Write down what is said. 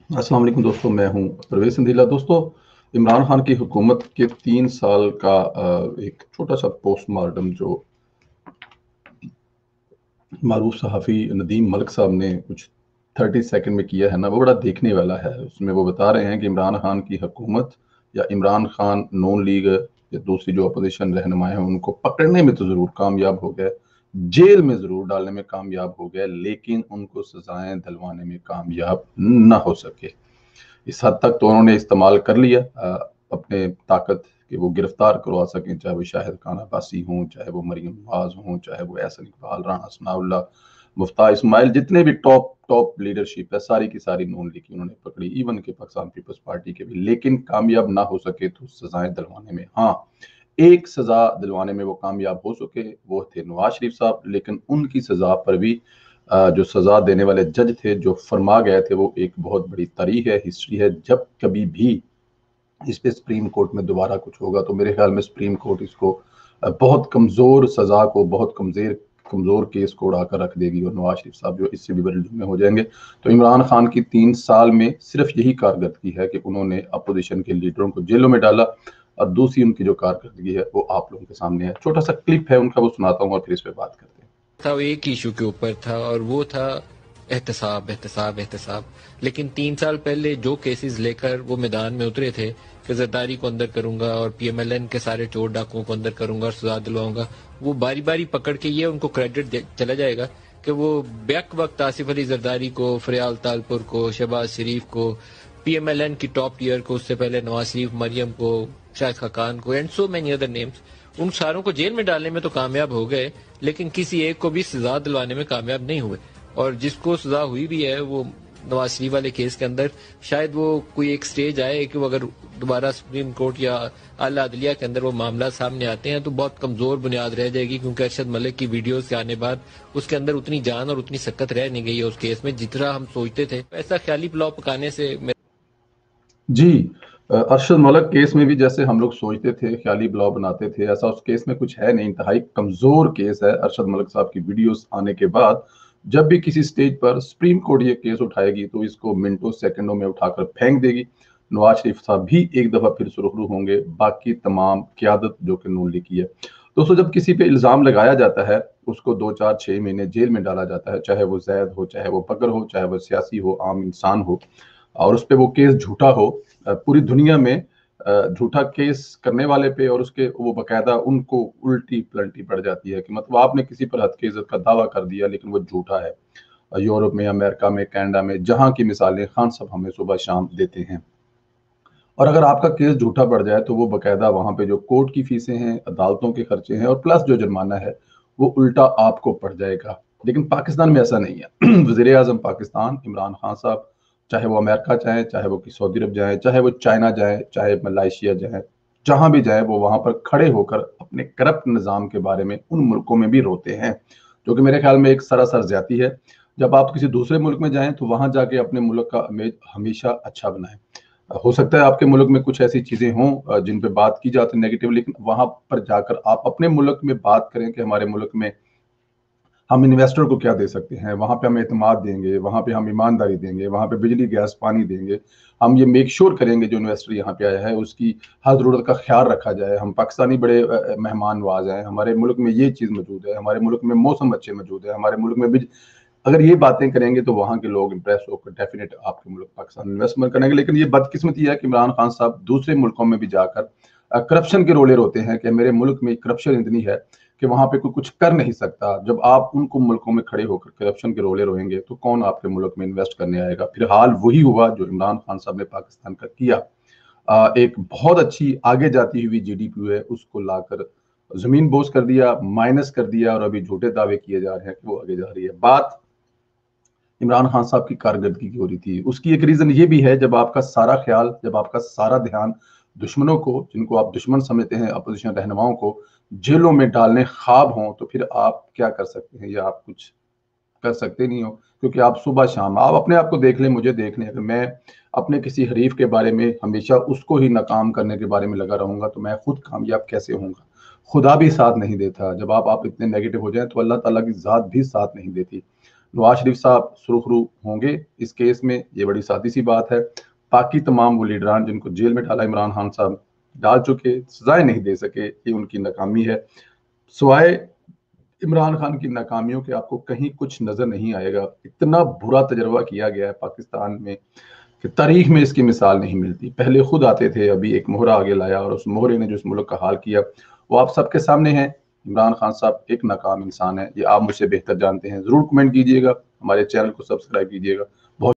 अस्सलाम वालेकुम दोस्तों, मैं हूं परवेज संधीला। दोस्तों, इमरान खान की हुकूमत के 3 साल का एक छोटा सा पोस्टमार्टम जो मारूफ सहाफ़ी नदीम मलिक साहब ने कुछ 30 सेकंड में किया है ना, वो बड़ा देखने वाला है। उसमें वो बता रहे हैं कि इमरान खान की हुकूमत या इमरान खान नून लीग या दूसरी जो अपोजिशन रहनुमा है उनको पकड़ने में तो ज़रूर कामयाब हो गए, जेल में ज़रूर डालने में कामयाब हो गए, लेकिन उनको सजाएं दिलवाने में कामयाब ना हो सके। इस हद तक तो उन्होंने इस्तेमाल कर लिया अपने ताकत कि वो गिरफ्तार करवा सकें, चाहे वो शाहिद खान अब्बासी हों, चाहे वो मरियम नवाज हों, चाहे वो एहसन इकबाल, राना सनाउल्लाह, मुफ्ता इस्माइल, जितने भी टॉप टॉप लीडरशिप है सारी की सारी नून लीग की उन्होंने पकड़ी, इवन के पाकिस्तान पीपल्स पार्टी के भी, लेकिन कामयाब ना हो सके तो सजाएं दिलवाने में। हाँ, एक सजा दिलवाने में वो कामयाब हो सके, वो थे नवाज शरीफ साहब, लेकिन उनकी सजा पर भी जो सजा देने वाले जज थे, जो फरमा गए थे, वो एक बहुत बड़ी तारीख है, हिस्ट्री है। जब कभी भी इस पे सुप्रीम कोर्ट में दोबारा कुछ होगा तो मेरे ख्याल में सुप्रीम कोर्ट इसको बहुत कमजोर सजा को, बहुत कमजोर केस को उड़ाकर रख देगी और नवाज शरीफ साहब जो इससे भी बड़े जुर्म हो जाएंगे। तो इमरान खान की 3 साल में सिर्फ यही कारकर्दगी है कि उन्होंने अपोजिशन के लीडरों को जेलों में डाला, और दूसरी उनकी जो कारकर्दगी है वो आप लोगों के सामने है। छोटा सा क्लिप है उनका, वो सुनाता हूँ और फिर इस पे बात करते हैं। था। वो एक इशू के ऊपर था और वो था एहतसाब एहतसाब एहतसाब। लेकिन 3 साल पहले जो केसेस लेकर वो मैदान में उतरे थे कि जरदारी को अंदर करूंगा और पीएमएलएन के सारे चोर डाकुओं को अंदर करूंगा और सजा दिलवाऊंगा, वो बारी बारी पकड़ के ये उनको क्रेडिट चला जाएगा कि वो बैक वक्त आसिफ अली जरदारी को, फरियाल तालपुर को, शहबाज शरीफ को, पीएमएलएन की टॉप टीयर को, उससे पहले नवाज शरीफ, मरियम को, शाहिद खान को and so many other names, उन सारों को जेल में डालने में तो कामयाब हो गए, लेकिन किसी एक को भी सजा दिलवाने में कामयाब नहीं हुए। और जिसको सजा हुई भी है वो नवाज शरीफ वाले केस के अंदर शायद वो कोई एक स्टेज आए कि वो अगर दोबारा सुप्रीम कोर्ट या आला अदलिया के अंदर वो मामला सामने आते हैं तो बहुत कमजोर बुनियाद रह जाएगी, क्योंकि अरशद मलिक की वीडियोस के आने बाद उसके अंदर उतनी जान और उतनी सख्त रह नहीं गई है उस केस में जितना हम सोचते थे। ऐसा ख्याली पुलाव पकाने से जी, अरशद मलिक केस में भी जैसे हम लोग सोचते थे, ख्याली ब्लॉग बनाते थे, ऐसा उस केस में कुछ है नहीं। इंतहाई कमजोर केस है। अरशद मलिक साहब की वीडियोस आने के बाद जब भी किसी स्टेज पर सुप्रीम कोर्ट ये केस उठाएगी तो इसको मिनटों सेकंडों में उठाकर फेंक देगी। नवाज शरीफ साहब भी एक दफा फिर सुरखरू होंगे, बाकी तमाम क्यादत जो कि नून लीग की है। दोस्तों, जब किसी पे इल्जाम लगाया जाता है उसको 2 4 6 महीने जेल में डाला जाता है, चाहे वो जैद हो, चाहे वो बकर हो, चाहे वो सियासी हो, आम इंसान हो, और उस पे वो केस झूठा हो। पूरी दुनिया में झूठा केस करने वाले पे और उसके वो बकायदा उनको उल्टी पलटी पड़ जाती है कि मतलब आपने किसी पर हद की इज्जत का दावा कर दिया लेकिन वो झूठा है। यूरोप में, अमेरिका में, कनाडा में, जहां की मिसालें खान साहब हमें सुबह शाम देते हैं। और अगर आपका केस झूठा पड़ जाए तो वो बकायदा वहां पे जो कोर्ट की फीसें हैं, अदालतों के खर्चे हैं और प्लस जो जुर्माना है वो उल्टा आपको पड़ जाएगा। लेकिन पाकिस्तान में ऐसा नहीं है। वजीर आजम पाकिस्तान इमरान खान साहब, चाहे वो अमेरिका जाए, चाहे वो सऊदी अरब जाए, चाहे वो चाइना जाए, चाहे मलेशिया जाए, जहां भी जाए, वो वहां पर खड़े होकर अपने करप्ट निज़ाम के बारे में उन मुल्कों में भी रोते हैं, जो कि मेरे ख्याल में एक सरासर ज्यादती है। जब आप किसी दूसरे मुल्क में जाएं तो वहां जाके अपने मुल्क का इमेज हमेशा अच्छा बनाएं। हो सकता है आपके मुल्क में कुछ ऐसी चीजें हों जिन पे बात की जाती है नेगेटिव, लेकिन वहां पर जाकर आप अपने मुल्क में बात करें कि हमारे मुल्क में हम इन्वेस्टर को क्या दे सकते हैं, वहां पे हम एतमाद देंगे, वहां पे हम ईमानदारी देंगे, वहां पे बिजली गैस पानी देंगे, हम ये मेक श्योर करेंगे जो इन्वेस्टर यहाँ पे आया है उसकी हर जरूरत का ख्याल रखा जाए, हम पाकिस्तानी बड़े मेहमान नवाज हैं, हमारे मुल्क में ये चीज मौजूद है, हमारे मुल्क में मौसम अच्छे मौजूद है, हमारे मुल्क में अगर ये बातें करेंगे तो वहां के लोग इंप्रेस होकर डेफिनेट आपके मुल्क पाकिस्तान इन्वेस्टमेंट करेंगे। लेकिन ये बदकिस्मती है कि इमरान खान साहब दूसरे मुल्कों में भी जाकर करप्शन के रोले रोते हैं कि मेरे मुल्क में करप्शन इतनी है कि वहां पे कोई कुछ कर नहीं सकता। जब आप उनको मुल्कों में खड़े होकर करप्शन के रोले रोएंगे तो कौन आपके मुल्क में इन्वेस्ट करने आएगा? फिर हाल वही हुआ जो इमरान खान साहब ने पाकिस्तान का किया। एक बहुत अच्छी आगे जाती हुई जीडीपी है उसको लाकर जमीन बोझ कर दिया, माइनस कर दिया, और अभी झूठे दावे किए जा रहे हैं कि वो आगे जा रही है। बात इमरान खान साहब की कारकर्दगी की हो रही थी, उसकी एक रीजन ये भी है, जब आपका सारा ख्याल, जब आपका सारा ध्यान दुश्मनों को, जिनको आप दुश्मन समझते हैं, अपोजिशन रहनुमाओं को जेलों में डालने ख्वाब हों, तो फिर आप क्या कर सकते हैं? या आप कुछ कर सकते नहीं हो, क्योंकि आप सुबह शाम आप अपने आप को देख लें, मुझे देख लें, अगर मैं अपने किसी हरीफ के बारे में हमेशा उसको ही नाकाम करने के बारे में लगा रहूंगा तो मैं खुद कामयाब कैसे होऊंगा? खुदा भी साथ नहीं देता। जब आप इतने नेगेटिव हो जाए तो अल्लाह ताला की जात भी साथ नहीं देती। नवाज शरीफ साहब सुरखरू होंगे इस केस में, ये बड़ी सादी सी बात है। बाकी तमाम वो लीडरान जिनको जेल में डाला इमरान खान साहब डाल चुके, सजाएं नहीं दे सके, ये उनकी नाकामी है। सिवाय इमरान खान की नाकामियों के आपको कहीं कुछ नजर नहीं आएगा। इतना बुरा तजर्बा किया गया है पाकिस्तान में कि तारीख में इसकी मिसाल नहीं मिलती। पहले खुद आते थे, अभी एक मोहरा आगे लाया और उस मोहरे ने जो इस मुल्क का हाल किया वो आप सबके सामने है। इमरान खान साहब एक नाकाम इंसान है, ये आप मुझसे बेहतर जानते हैं। जरूर कमेंट कीजिएगा, हमारे चैनल को सब्सक्राइब कीजिएगा।